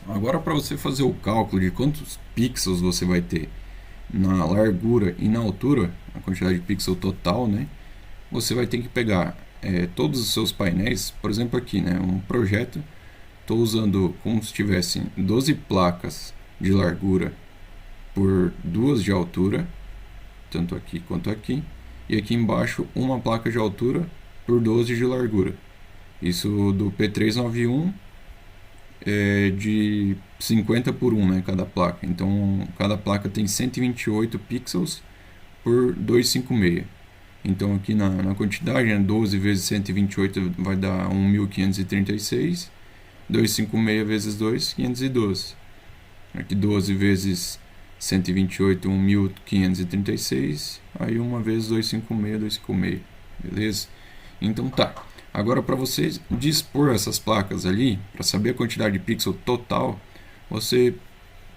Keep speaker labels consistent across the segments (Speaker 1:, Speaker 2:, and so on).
Speaker 1: Agora, para você fazer o cálculo de quantos pixels você vai ter na largura e na altura, a quantidade de pixel total, né? Você vai ter que pegar todos os seus painéis, por exemplo aqui, né? Um projeto, estou usando como se tivessem 12 placas de largura por duas de altura, tanto aqui quanto aqui, e aqui embaixo uma placa de altura por 12 de largura. Isso do P391 de 50 por 1, né, cada placa. Então, cada placa tem 128 pixels por 256. Então, aqui na quantidade, né, 12 vezes 128 vai dar 1.536. 256 vezes 2, 512. Aqui 12 vezes 128, 1.536. Aí 1 vezes 256, 256. Beleza? Então tá. Agora, para você dispor essas placas ali, para saber a quantidade de pixel total, você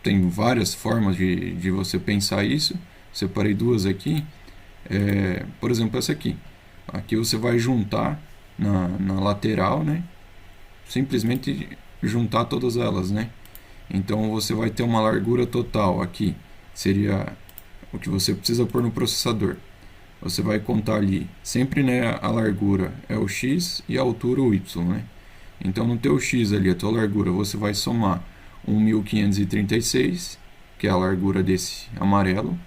Speaker 1: tem várias formas de você pensar isso. Separei duas aqui. Por exemplo, essa aqui. Aqui você vai juntar na lateral, né? Simplesmente juntar todas elas, né? Então você vai ter uma largura total aqui. Seria o que você precisa pôr no processador. Você vai contar ali, sempre, né, a largura é o x e a altura o y, né? Então no teu x ali, a tua largura, você vai somar 1.536, que é a largura desse amarelo,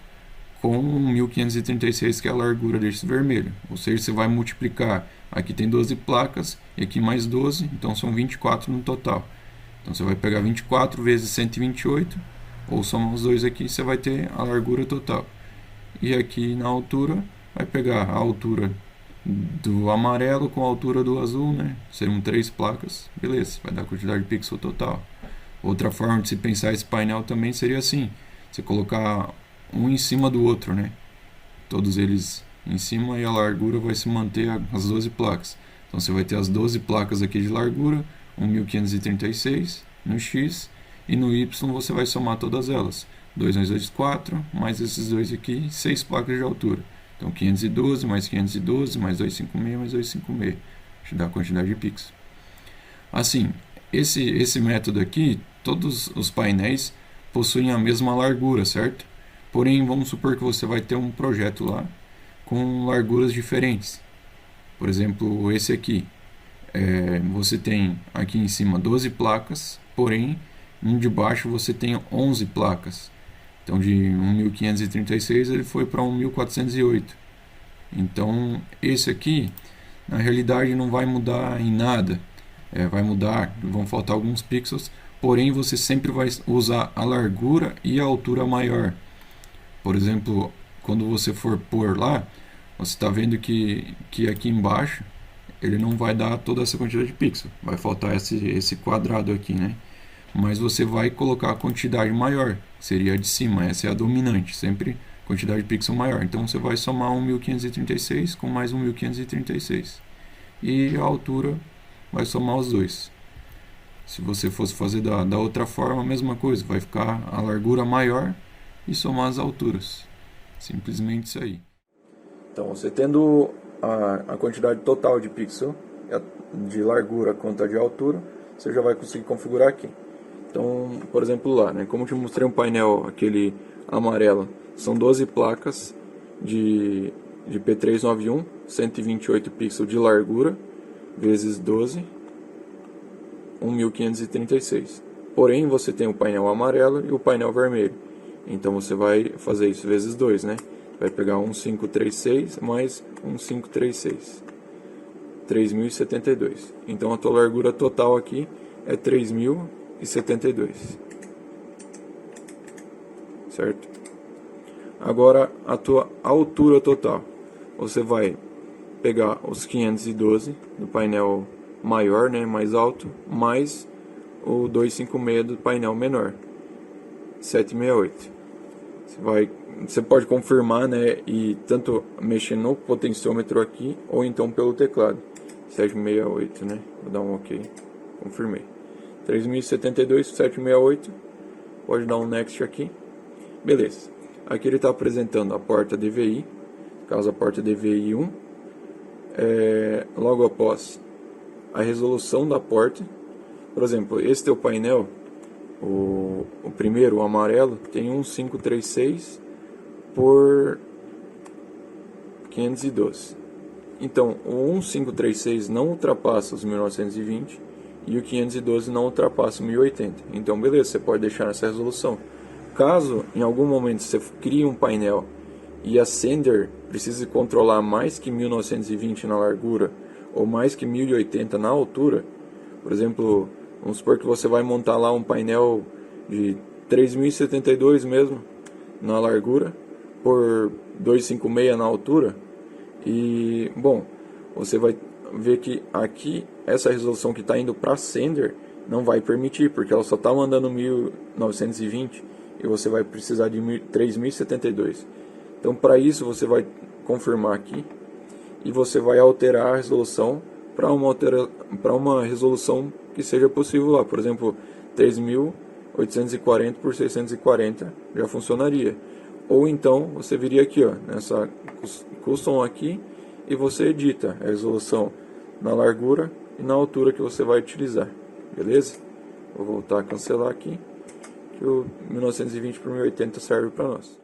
Speaker 1: com 1.536, que é a largura desse vermelho. Ou seja, você vai multiplicar, aqui tem 12 placas, e aqui mais 12, então são 24 no total. Então você vai pegar 24 vezes 128, ou somar os dois aqui, você vai ter a largura total. E aqui na altura, vai pegar a altura do amarelo com a altura do azul, né? Seriam 3 placas, beleza, vai dar a quantidade de pixel total. Outra forma de se pensar esse painel também seria assim: você colocar um em cima do outro, né? Todos eles em cima, e a largura vai se manter as 12 placas. Então você vai ter as 12 placas aqui de largura, 1.536 no X, e no Y você vai somar todas elas. 2 mais 2, 4, mais esses dois aqui, 6 placas de altura. Então 512 mais 512 mais 256 mais 256. Deixa eu dar a quantidade de pixels. Assim, esse método aqui, todos os painéis possuem a mesma largura, certo? Porém, vamos supor que você vai ter um projeto lá com larguras diferentes. Por exemplo, esse aqui. Você tem aqui em cima 12 placas, porém, no de baixo você tem 11 placas. Então, de 1.536 ele foi para 1.408. Então, esse aqui, na realidade, não vai mudar em nada. Vai mudar, vão faltar alguns pixels, porém você sempre vai usar a largura e a altura maior. Por exemplo, quando você for pôr lá, você está vendo que aqui embaixo ele não vai dar toda essa quantidade de pixels. Vai faltar esse quadrado aqui, né? Mas você vai colocar a quantidade maior, que seria a de cima, essa é a dominante, sempre quantidade de pixel maior. Então você vai somar 1.536 com mais 1.536. E a altura vai somar os dois. Se você fosse fazer da outra forma, a mesma coisa, vai ficar a largura maior e somar as alturas. Simplesmente isso aí. Então, você tendo a quantidade total de pixel, de largura quanto a de altura, você já vai conseguir configurar aqui. Então, por exemplo lá, né, como eu te mostrei um painel, aquele amarelo, são 12 placas de P391, 128 pixels de largura, vezes 12, 1.536. Porém, você tem o painel amarelo e o painel vermelho. Então você vai fazer isso vezes 2, né? Vai pegar 1.536 mais 1.536. 3.072. Então a tua largura total aqui é 3.072. Certo? Agora a tua altura total. Você vai pegar os 512 do painel maior, né, mais alto, mais o 256 do painel menor, 768. Você pode confirmar, né, e tanto mexer no potenciômetro aqui ou então pelo teclado. 768, né? Vou dar um OK. Confirmei. 3072, 768. Pode dar um next aqui. Beleza. Aqui ele está apresentando a porta DVI, no caso a porta DVI 1. Logo após a resolução da porta. Por exemplo, esse teu painel O primeiro, o amarelo, tem 1536 por 512. Então, o 1536 não ultrapassa os 1920 e o 512 não ultrapassa o 1080. Então, beleza, você pode deixar nessa resolução. Caso, em algum momento, você crie um painel e a Sender precise controlar mais que 1920 na largura ou mais que 1080 na altura, por exemplo, vamos supor que você vai montar lá um painel de 3072 mesmo na largura por 256 na altura, e bom, você vai ver que aqui essa resolução que está indo para Sender não vai permitir, porque ela só está mandando 1920 e você vai precisar de 3072. Então, para isso, você vai confirmar aqui e você vai alterar a resolução para uma resolução que seja possível lá. Por exemplo, 3840 por 640 já funcionaria. Ou então você viria aqui, ó, nessa custom aqui, e você edita a resolução na largura e na altura que você vai utilizar. Beleza? Vou voltar a cancelar aqui, que o 1920 por 1080 serve para nós.